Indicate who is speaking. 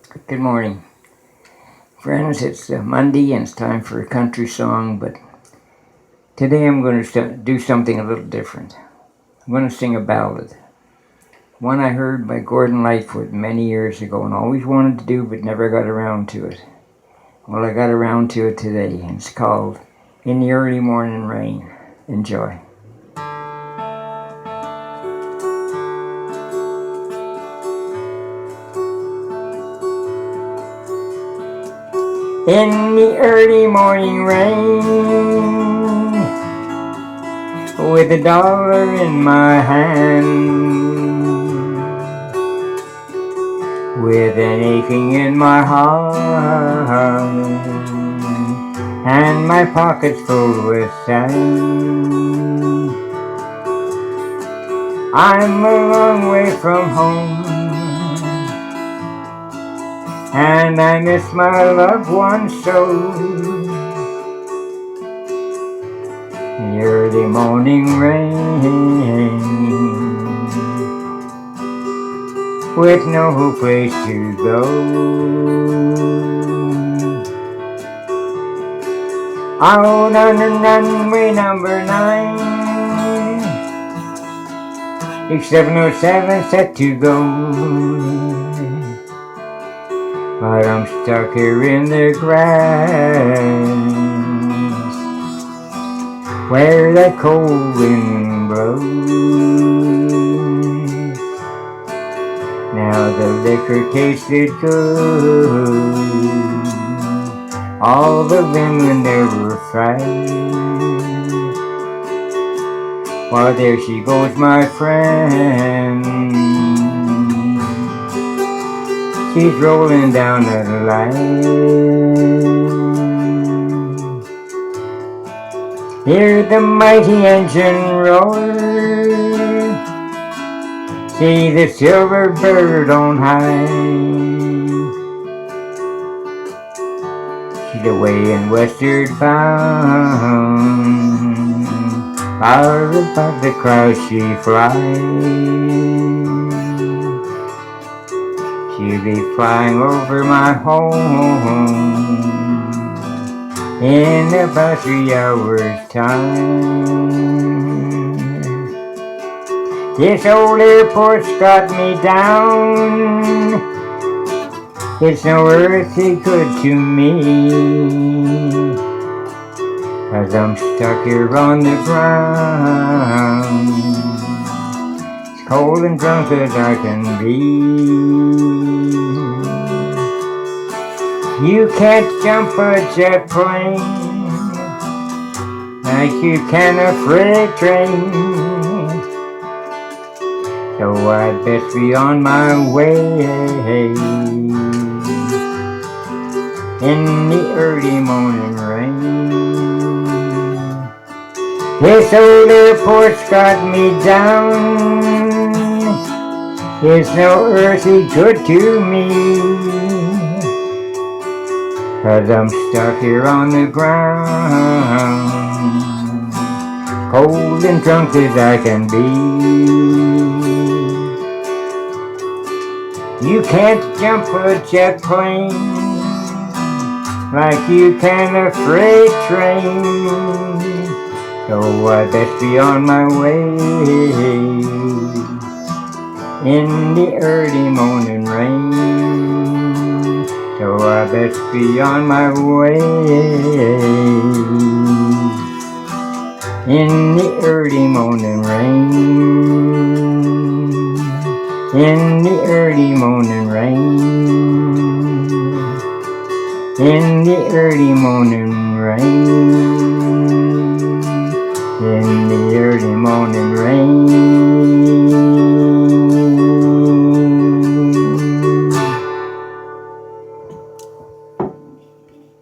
Speaker 1: Good morning. Friends, it's Monday and it's time for a country song, but today I'm going to do something a little different. I'm going to sing a ballad. One I heard by Gordon Lightfoot many years ago and always wanted to do but never got around to it. Well, I got around to it today, and it's called In the Early Morning Rain. Enjoy. In the early morning rain, with $1 in my hand, with an aching in my heart, and my pockets full with sand. I'm a long way from home, and I miss my loved ones so. The early morning rain, with no place to go. Out on the runway number 9, 707 set to go. But I'm stuck here in the grass, where that cold wind blows. Now the liquor tasted good, all the women there were fine. Well, there she goes, my friend. She's rolling down the line. Hear the mighty engine roar, see the silver bird on high. She's away in westward bound, far above the clouds she flies. She'll be flying over my home in about 3 hours' time. This old airport's got me down, it's no earthly good to me, 'cause I'm stuck here on the ground, as cold and drunk as I can be. You can't jump a jet plane like you can a freight train, so I'd best be on my way in the early morning rain. This old airport's got me down, it's no earthly good to me, 'cause I'm stuck here on the ground, cold and drunk as I can be. You can't jump a jet plane like you can a freight train, so I best be on my way in the early morning rain. So I best be on my way in the early morning rain, in the early morning rain, in the early morning rain, in the early morning rain.